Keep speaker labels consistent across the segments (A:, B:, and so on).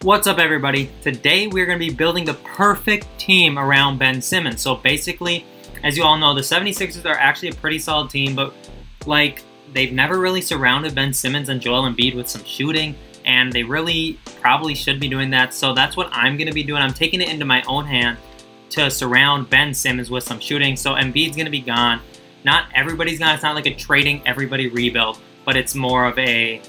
A: What's up, everybody? Today we're going to be building the perfect team around Ben Simmons. So basically, as you all know, the 76ers are actually a pretty solid team, but like they've never really surrounded Ben Simmons and Joel Embiid with some shooting, and they really probably should be doing that. So that's what I'm going to be doing. I'm taking it into my own hand to surround Ben Simmons with some shooting. So Embiid's going to be gone. Not everybody's gone. It's not like a trading everybody rebuild, but it's more of a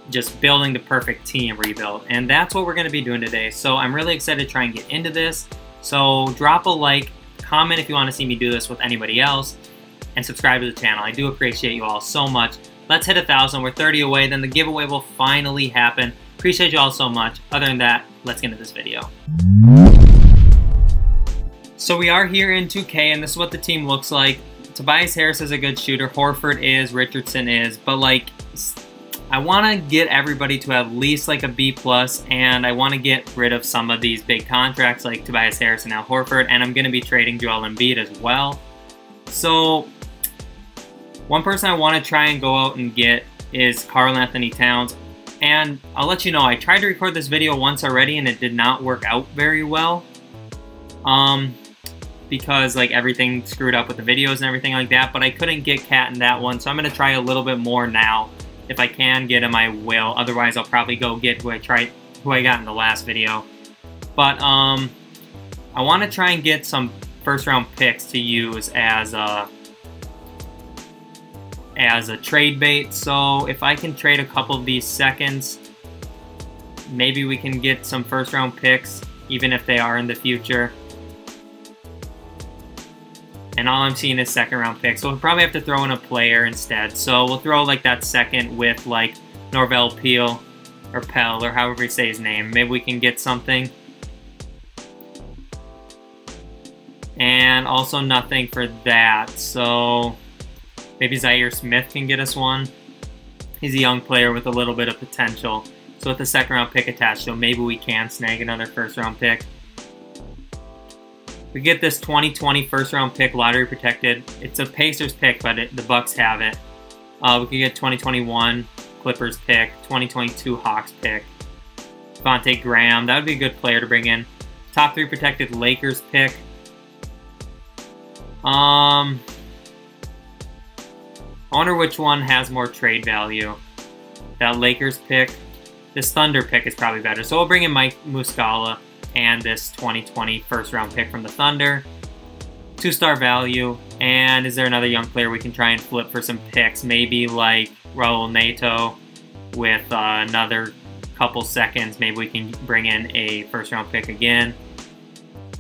A: just building the perfect team rebuild, and that's what we're going to be doing today. So I'm really excited to try and get into this. So drop a like, comment if you want to see me do this with anybody else, and subscribe to the channel. I do appreciate you all so much. Let's hit 1,000. We're 30 away, then the giveaway will finally happen. Appreciate you all so much. Other than that, let's get into this video. So we are here in 2K, and this is what the team looks like. Tobias Harris is a good shooter. Horford is. Richardson is. But like, I want to get everybody to at least like a B+, and I want to get rid of some of these big contracts like Tobias Harris and Al Horford, and I'm going to be trading Joel Embiid as well. So one person I want to try and go out and get is Karl-Anthony Towns, and I'll let you know, I tried to record this video once already and it did not work out very well, because like everything screwed up with the videos and everything like that, but I couldn't get Cat in that one, so I'm going to try a little bit more now. If I can get him, I will. Otherwise, I'll probably go get who I got in the last video. But I want to try and get some first-round picks to use as a trade bait. So if I can trade a couple of these seconds, maybe we can get some first-round picks, even if they are in the future. And all I'm seeing is second-round picks. So we'll probably have to throw in a player instead. So we'll throw like that second with like Norvell Peel or Pell or however you say his name. Maybe we can get something. And also nothing for that. So maybe Zaire Smith can get us one. He's a young player with a little bit of potential. So with the second-round pick attached, so maybe we can snag another first-round pick. We get this 2020 first-round pick, lottery protected. It's a Pacers pick, but the Bucks have it. We could get 2021 Clippers pick, 2022 Hawks pick. Devontae Graham, that would be a good player to bring in. Top 3 protected Lakers pick. I wonder which one has more trade value. That Lakers pick. This Thunder pick is probably better. So we'll bring in Mike Muscala and this 2020 first-round pick from the Thunder. 2-star value. And is there another young player we can try and flip for some picks? Maybe like Raul Neto with another couple seconds. Maybe we can bring in a first-round pick again,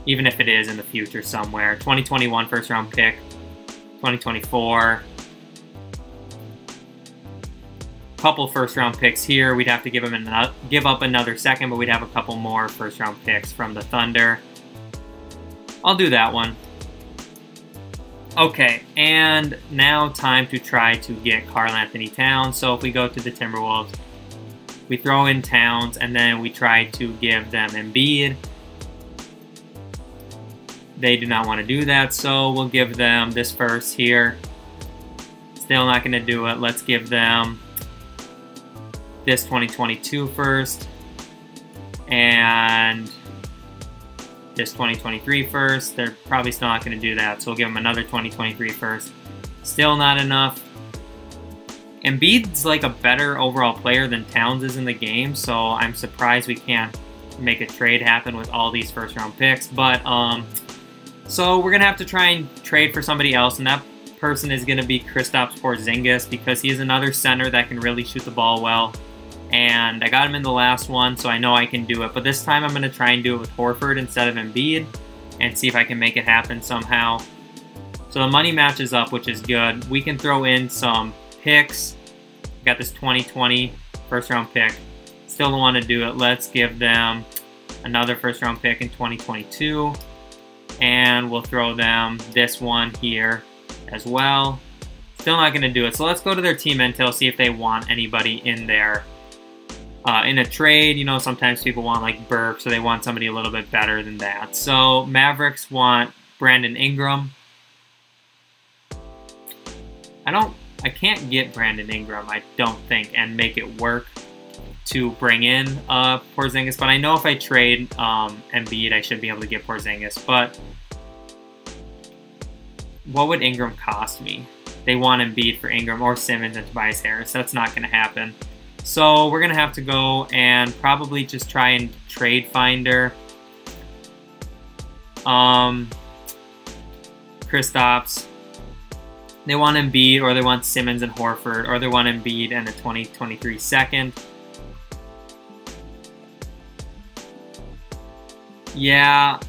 A: even if it is in the future somewhere. 2021 first-round pick. 2024. Couple first-round picks here. We'd have to give up another second, but we'd have a couple more first-round picks from the Thunder. I'll do that one. Okay, and now time to try to get Karl-Anthony Towns. So if we go to the Timberwolves, we throw in Towns, and then we try to give them Embiid. They do not want to do that, so we'll give them this first here. Still not going to do it. Let's give them this 2022 first, and this 2023 first. They're probably still not going to do that, so we'll give them another 2023 first. Still not enough. Embiid's like a better overall player than Towns is in the game, so I'm surprised we can't make a trade happen with all these first round picks. But so we're gonna have to try and trade for somebody else, and that person is gonna be Kristaps Porzingis, because he is another center that can really shoot the ball well. And I got him in the last one, so I know I can do it. But this time I'm going to try and do it with Horford instead of Embiid and see if I can make it happen somehow. So the money matches up, which is good. We can throw in some picks. Got this 2020 first-round pick. Still don't want to do it. Let's give them another first-round pick in 2022. And we'll throw them this one here as well. Still not going to do it. So let's go to their team intel, see if they want anybody in there. In a trade, you know, sometimes people want like Burke, so they want somebody a little bit better than that. So Mavericks want Brandon Ingram. I can't get Brandon Ingram, I don't think, and make it work to bring in Porzingis, but I know if I trade Embiid, I should be able to get Porzingis. But what would Ingram cost me? They want Embiid for Ingram or Simmons and Tobias Harris. That's not going to happen. So we're going to have to go and probably just try and trade Finder. Kristaps. They want Embiid, or they want Simmons and Horford, or they want Embiid and a 2023 second. Yeah,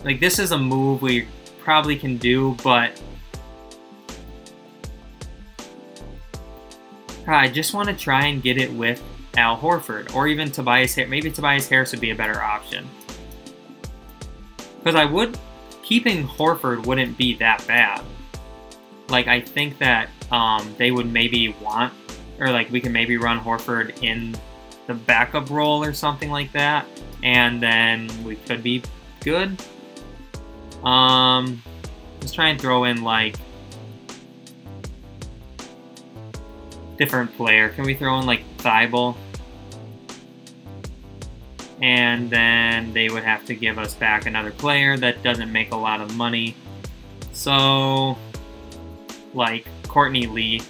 A: like this is a move we probably can do, but I just want to try and get it with Al Horford, or even Tobias Harris. Maybe Tobias Harris would be a better option. Because keeping Horford wouldn't be that bad. Like, I think that they would maybe want, or like we can maybe run Horford in the backup role or something like that, and then we could be good. Let's try and throw in like different player. Can we throw in like Thibault? And then they would have to give us back another player that doesn't make a lot of money. So, like Courtney Lee.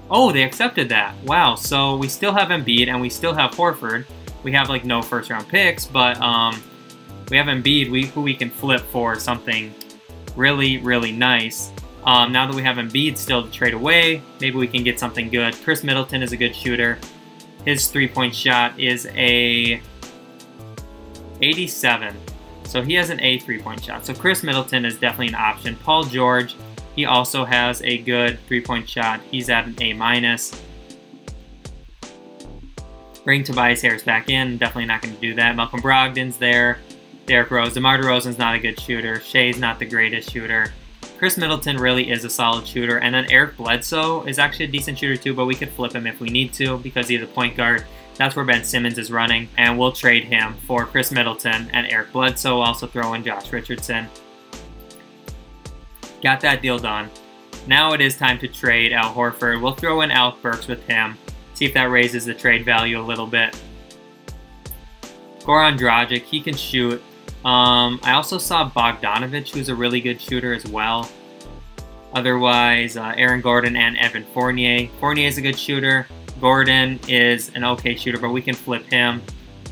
A: Oh, they accepted that. Wow. So we still have Embiid and we still have Horford. We have like no first round picks, but we have Embiid who we can flip for something really, really nice. Now that we have Embiid still to trade away, maybe we can get something good. Chris Middleton is a good shooter. His three-point shot is a 87. So he has an A three-point shot. So Chris Middleton is definitely an option. Paul George, he also has a good three-point shot. He's at an A-. Bring Tobias Harris back in. Definitely not going to do that. Malcolm Brogdon's there. Derrick Rose. DeMar DeRozan's not a good shooter. Shea's not the greatest shooter. Chris Middleton really is a solid shooter. And then Eric Bledsoe is actually a decent shooter too, but we could flip him if we need to because he's a point guard. That's where Ben Simmons is running, and we'll trade him for Chris Middleton and Eric Bledsoe. Also throw in Josh Richardson. Got that deal done. Now it is time to trade Al Horford. We'll throw in Alec Burks with him. See if that raises the trade value a little bit. Goran Dragic, he can shoot. I also saw Bogdanovich, who's a really good shooter as well. Otherwise, Aaron Gordon and Evan Fournier. Fournier is a good shooter. Gordon is an okay shooter, but we can flip him.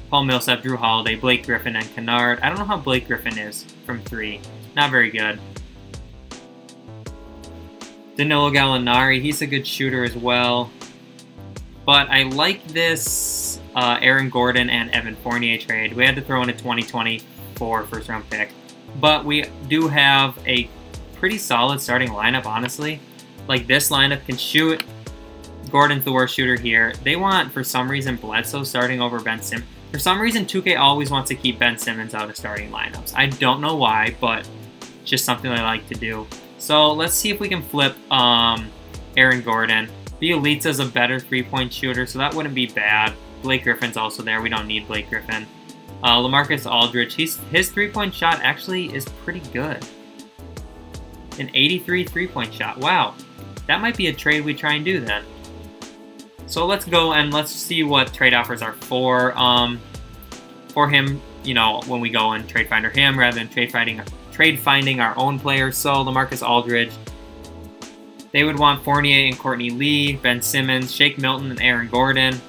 A: Paul Millsap, Drew Holiday, Blake Griffin, and Kennard. I don't know how Blake Griffin is from 3. Not very good. Danilo Gallinari, he's a good shooter as well. But I like this Aaron Gordon and Evan Fournier trade. We had to throw in a 2024 first-round pick. But we do have a pretty solid starting lineup, honestly. Like, this lineup can shoot. Gordon's the worst shooter here. They want, for some reason, Bledsoe starting over Ben Simmons. For some reason, 2K always wants to keep Ben Simmons out of starting lineups. I don't know why, but just something I like to do. So let's see if we can flip Aaron Gordon. Bielitsa's a better three-point shooter, so that wouldn't be bad. Blake Griffin's also there. We don't need Blake Griffin. LaMarcus Aldridge, his three-point shot actually is pretty good. An 83 three-point shot. Wow. That might be a trade we try and do then. So let's go and let's see what trade offers are for him, you know, when we go and trade finder him rather than trade finding our own players. So LaMarcus Aldridge, they would want Fournier and Courtney Lee, Ben Simmons, Shake Milton, and Aaron Gordon.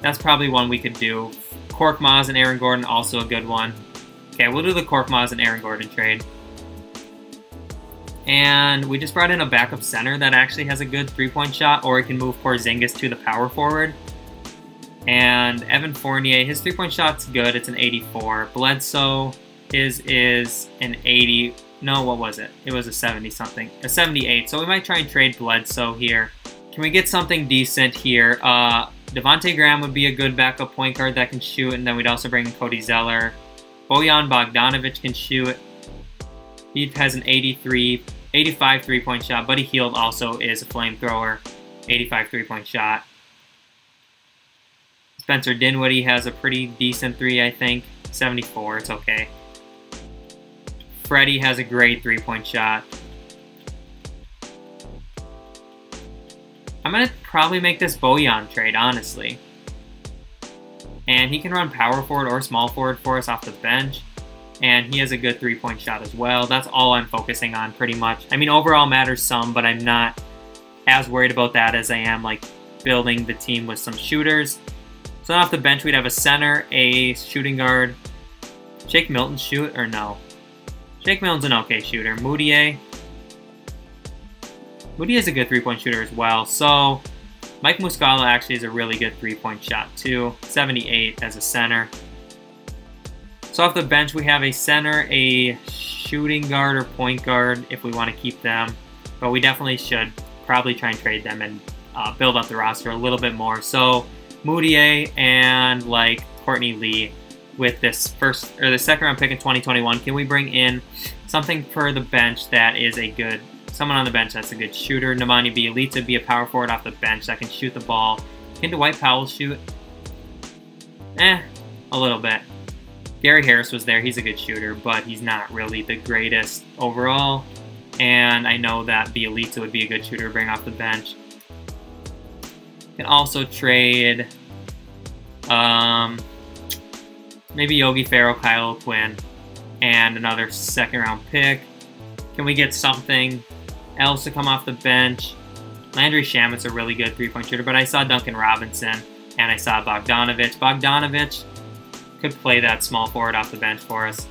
A: That's probably one we could do. Korkmaz and Aaron Gordon, also a good one. Okay, we'll do the Korkmaz and Aaron Gordon trade. And we just brought in a backup center that actually has a good three-point shot, or we can move Porzingis to the power forward. And Evan Fournier, his three-point shot's good. It's an 84. Bledsoe, his is an 80. No, what was it? It was a 70-something. A 78. So we might try and trade Bledsoe here. Can we get something decent here? Devontae Graham would be a good backup point guard that can shoot, and then we'd also bring in Cody Zeller. Bojan Bogdanovic can shoot. He has an 85 three-point shot. Buddy Hield also is a flamethrower. 85 three-point shot. Spencer Dinwiddie has a pretty decent 3, I think. 74, it's okay. Freddie has a great three-point shot. I'm going to probably make this Bojan trade, honestly. And he can run power forward or small forward for us off the bench. And he has a good three-point shot as well. That's all I'm focusing on pretty much. I mean, overall matters some, but I'm not as worried about that as I am like building the team with some shooters. So off the bench, we'd have a center, a shooting guard. Shake Milton shoot or no? Shake Milton's an okay shooter. Moutier is a good three-point shooter as well. So Mike Muscala actually is a really good three-point shot too. 78 as a center. So off the bench, we have a center, a shooting guard or point guard if we want to keep them. But we definitely should probably try and trade them and build up the roster a little bit more. So Moutier and like Courtney Lee with this the second round pick in 2021. Can we bring in something for the bench that is someone on the bench that's a good shooter? Nemanja Bjelica would be a power forward off the bench that can shoot the ball. Can Dwight Powell shoot? A little bit. Gary Harris was there. He's a good shooter, but he's not really the greatest overall. And I know that Bjelica would be a good shooter to bring off the bench. Can also trade maybe Yogi Ferrell, Kyle Quinn, and another second round pick. Can we get something else to come off the bench? Landry Shamit's a really good three-point shooter, but I saw Duncan Robinson and I saw Bogdanovic. Bogdanovic could play that small forward off the bench for us.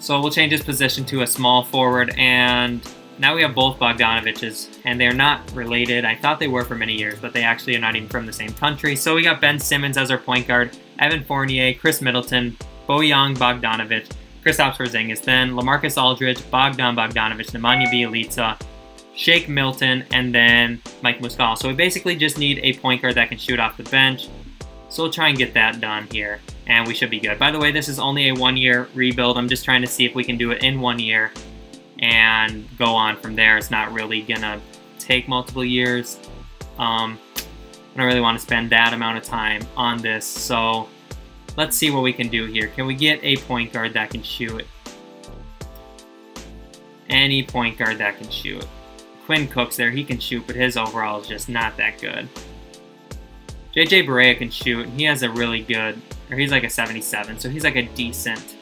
A: So we'll change his position to a small forward, and now we have both Bogdanovic's, and they're not related. I thought they were for many years, but they actually are not even from the same country. So we got Ben Simmons as our point guard, Evan Fournier, Chris Middleton, Bojan Bogdanovic, Kristaps Porzingis, then LaMarcus Aldridge, Bogdan Bogdanovic, Nemanja Bjelica, Shake Milton, and then Mike Muscala. So we basically just need a point guard that can shoot off the bench. So we'll try and get that done here, and we should be good. By the way, this is only a one-year rebuild. I'm just trying to see if we can do it in 1 year and go on from there. It's not really gonna take multiple years. I don't really want to spend that amount of time on this, so let's see what we can do here. Can we get a point guard that can shoot? Any point guard that can shoot. Quinn Cook's there, he can shoot, but his overall is just not that good. JJ Barea can shoot, he has a really good, or he's like a 77, so he's like a decent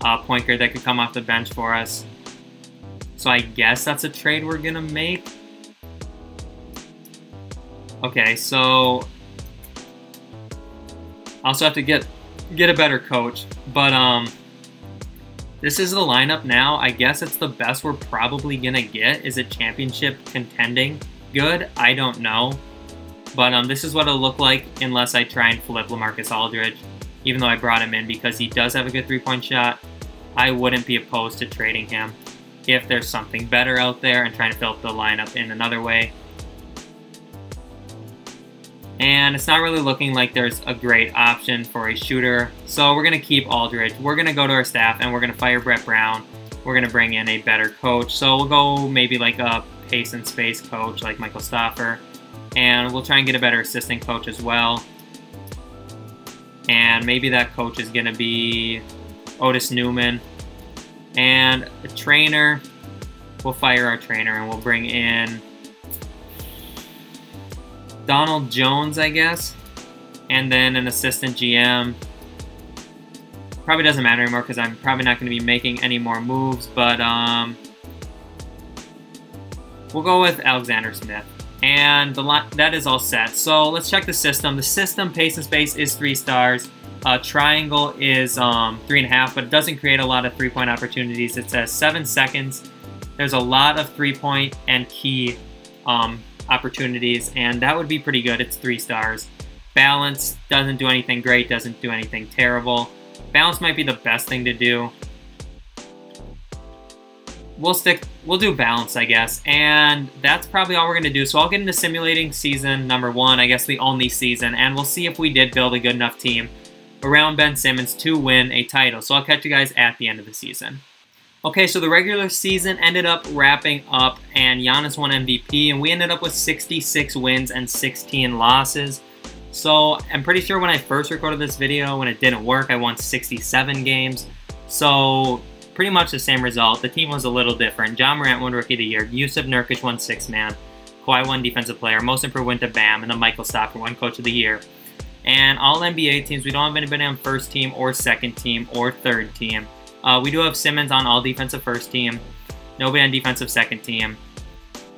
A: point guard that could come off the bench for us. So I guess that's a trade we're gonna make. Okay, so also have to get a better coach, but this is the lineup now. I guess it's the best we're probably gonna get. Is it championship contending good? I don't know. But this is what it'll look like unless I try and flip LaMarcus Aldridge. Even though I brought him in because he does have a good three-point shot, I wouldn't be opposed to trading him if there's something better out there and trying to fill up the lineup in another way. And it's not really looking like there's a great option for a shooter. So we're going to keep Aldridge. We're going to go to our staff and we're going to fire Brett Brown. We're going to bring in a better coach. So we'll go maybe like a pace and space coach like Michael Stoffer. And we'll try and get a better assistant coach as well. And maybe that coach is going to be Otis Newman. And a trainer, we'll fire our trainer and we'll bring in Donald Jones, I guess. And then an assistant GM. Probably doesn't matter anymore because I'm probably not going to be making any more moves. But we'll go with Alexander Smith. And that is all set. So let's check the system. The system, pace and space, is 3 stars. Triangle is 3.5, but it doesn't create a lot of three-point opportunities. It says 7 seconds. There's a lot of three-point and key opportunities, and that would be pretty good. It's 3 stars. Balance doesn't do anything great, doesn't do anything terrible. Balance might be the best thing to do. We'll do balance, I guess, and that's probably all we're going to do. So I'll get into simulating season number 1, I guess the only season, and we'll see if we did build a good enough team around Ben Simmons to win a title. So I'll catch you guys at the end of the season. Okay, so the regular season ended up wrapping up, and Giannis won MVP, and we ended up with 66 wins and 16 losses. So I'm pretty sure when I first recorded this video, when it didn't work, I won 67 games. So pretty much the same result. The team was a little different. John Morant won Rookie of the Year. Yusuf Nurkic won 6th Man. Kawhi won Defensive Player. Most Improved went to Bam. And then Michael Stopper won Coach of the Year. And all NBA teams, we don't have anybody on first team or second team or third team. We do have Simmons on all defensive first team, nobody on defensive second team,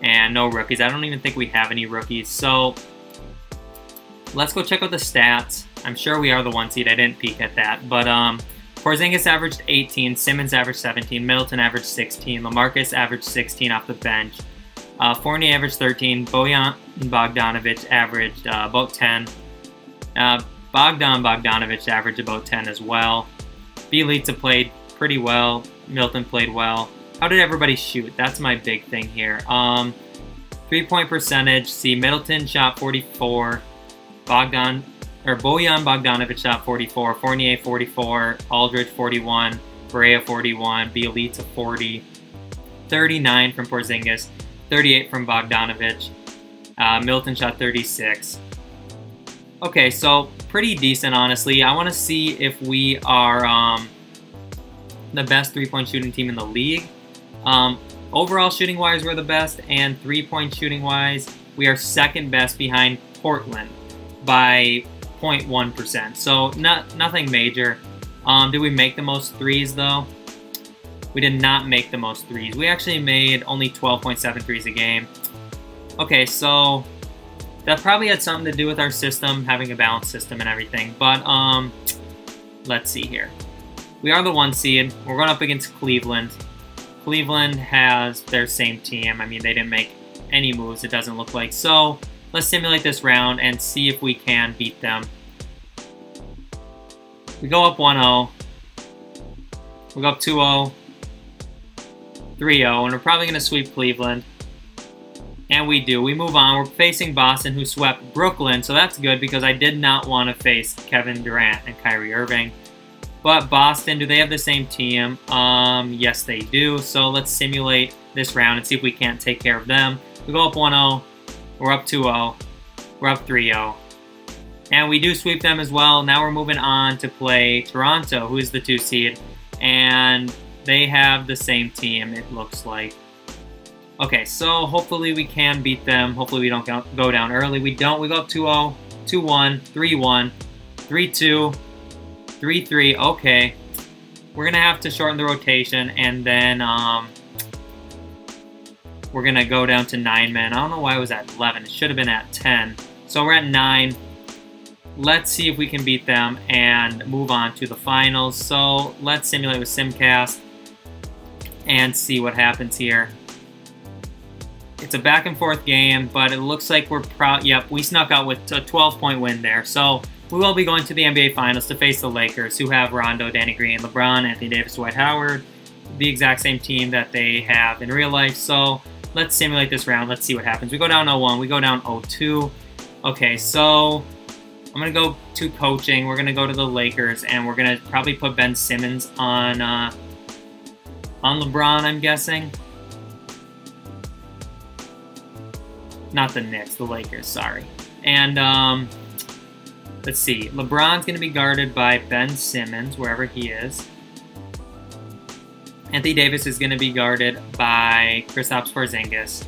A: and no rookies. I don't even think we have any rookies. So let's go check out the stats. I'm sure we are the 1 seed. I didn't peek at that. But Porzingis averaged 18, Simmons averaged 17, Middleton averaged 16, LaMarcus averaged 16 off the bench. Fournier averaged 13, Bojan Bogdanovic averaged about 10. Bogdanovic averaged about 10 as well. Bjelica played pretty well. Milton played well. How did everybody shoot? That's my big thing here. 3-point percentage. See, Middleton shot 44. Bojan Bogdanovic shot 44. Fournier 44. Aldridge 41. Barea 41. Bjelica 40. 39 from Porzingis. 38 from Bogdanovic. Milton shot 36. Okay, so pretty decent, honestly. I want to see if we are the best 3-point shooting team in the league. Overall shooting-wise, we're the best, and 3-point shooting-wise, we are second best behind Portland by 0.1%. So nothing major. Did we make the most threes, though? We did not make the most threes. We actually made only 12.7 threes a game. Okay, so that probably had something to do with our system, having a balanced system and everything. But let's see here. We are the 1 seed. We're going up against Cleveland. Cleveland has their same team. I mean, they didn't make any moves, it doesn't look like. So let's simulate this round and see if we can beat them. We go up 1-0. We go up 2-0. 3-0. And we're probably going to sweep Cleveland. And we do. We move on. We're facing Boston, who swept Brooklyn. So that's good because I did not want to face Kevin Durant and Kyrie Irving. But Boston, do they have the same team? Yes, they do. So let's simulate this round and see if we can't take care of them. We go up 1-0. We're up 2-0. We're up 3-0. And we do sweep them as well. Now we're moving on to play Toronto, who is the 2 seed. And they have the same team, it looks like. Okay, so hopefully we can beat them. Hopefully we don't go down early. We don't. We go up 2-0, 2-1, 3-1, 3-2, 3-3. Okay. We're going to have to shorten the rotation, and then we're going to go down to 9 men. I don't know why it was at 11. It should have been at 10. So we're at 9. Let's see if we can beat them and move on to the finals. So let's simulate with SimCast and see what happens here. It's a back and forth game, but it looks like we're proud. Yep, we snuck out with a 12-point win there. So we will be going to the NBA Finals to face the Lakers, who have Rondo, Danny Green, LeBron, Anthony Davis, Dwight Howard, the exact same team that they have in real life. So let's simulate this round. Let's see what happens. We go down 0-1. We go down 0-2. Okay, so I'm going to go to coaching. We're going to go to the Lakers, and we're going to probably put Ben Simmons on LeBron, I'm guessing. Not the Knicks, the Lakers, sorry. And let's see. LeBron's going to be guarded by Ben Simmons, wherever he is. Anthony Davis is going to be guarded by Kristaps Porzingis.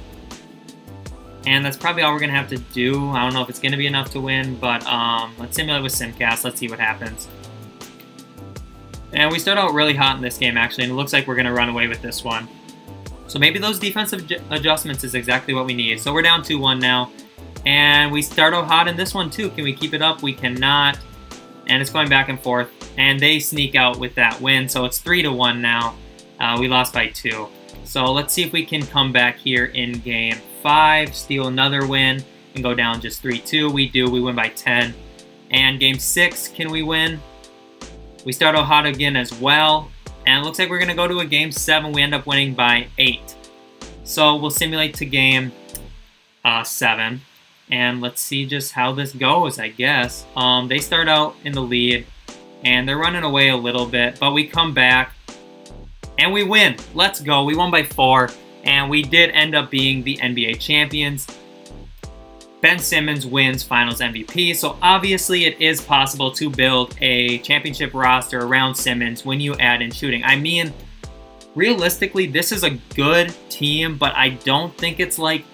A: And that's probably all we're going to have to do. I don't know if it's going to be enough to win, but let's simulate with SimCast. Let's see what happens. And we start out really hot in this game, actually, and it looks like we're going to run away with this one. So maybe those defensive adjustments is exactly what we need. So we're down 2-1 now. And we start out hot in this one, too. Can we keep it up? We cannot. And it's going back and forth. And they sneak out with that win. So it's 3-1 now. We lost by 2. So let's see if we can come back here in Game 5, steal another win, and go down just 3-2. We do. We win by 10. And Game 6, can we win? We start out hot again as well. And it looks like we're going to go to a Game 7. We end up winning by 8. So we'll simulate to Game 7. And let's see just how this goes, I guess. They start out in the lead. And they're running away a little bit. But we come back. And we win. Let's go. We won by 4. And we did end up being the NBA champions. Ben Simmons wins Finals MVP, so obviously it is possible to build a championship roster around Simmons when you add in shooting. I mean, realistically, this is a good team, but I don't think it's like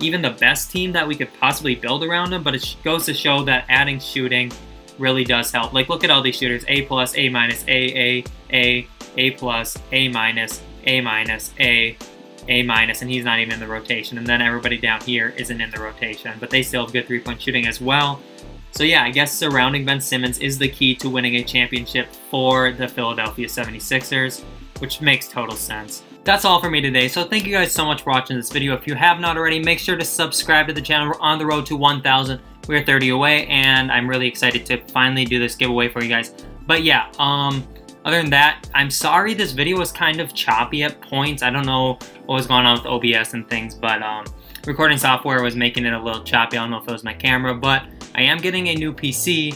A: even the best team that we could possibly build around him, but it goes to show that adding shooting really does help. Like, look at all these shooters: A+, A-, A+, A-, A-, and he's not even in the rotation. And then everybody down here isn't in the rotation, but they still have good three-point shooting as well. So yeah, I guess surrounding Ben Simmons is the key to winning a championship for the Philadelphia 76ers, which makes total sense. That's all for me today, so thank you guys so much for watching this video. If you have not already, make sure to subscribe to the channel. We're on the road to 1,000. We're 30 away, and I'm really excited to finally do this giveaway for you guys. But yeah, other than that, I'm sorry this video was kind of choppy at points. I don't know what was going on with OBS and things, but recording software was making it a little choppy. I don't know if it was my camera, but I am getting a new PC,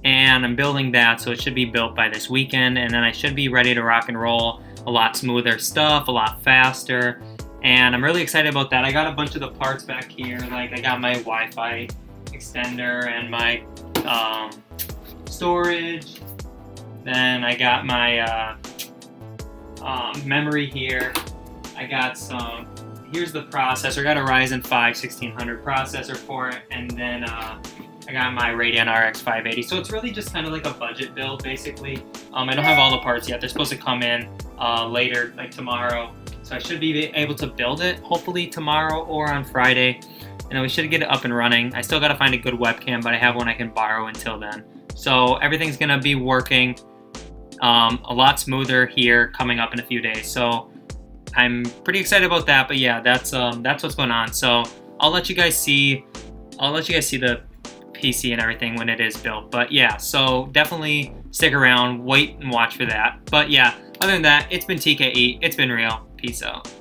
A: and I'm building that, so it should be built by this weekend, and then I should be ready to rock and roll. A lot smoother stuff, a lot faster, and I'm really excited about that. I got a bunch of the parts back here. Like, I got my Wi-Fi extender and my storage. Then I got my memory here. I got some, here's the processor. I got a Ryzen 5 1600 processor for it, and then I got my Radeon RX 580. So it's really just kind of like a budget build, basically. I don't have all the parts yet. They're supposed to come in later, like tomorrow. So I should be able to build it, hopefully tomorrow or on Friday. And we should get it up and running. I still got to find a good webcam, but I have one I can borrow until then. So everything's going to be working a lot smoother here coming up in a few days. So I'm pretty excited about that. But yeah, that's what's going on. So I'll let you guys see the PC and everything when it is built. But yeah, so definitely stick around, wait and watch for that. But yeah, other than that, it's been TKE, it's been real. Peace out.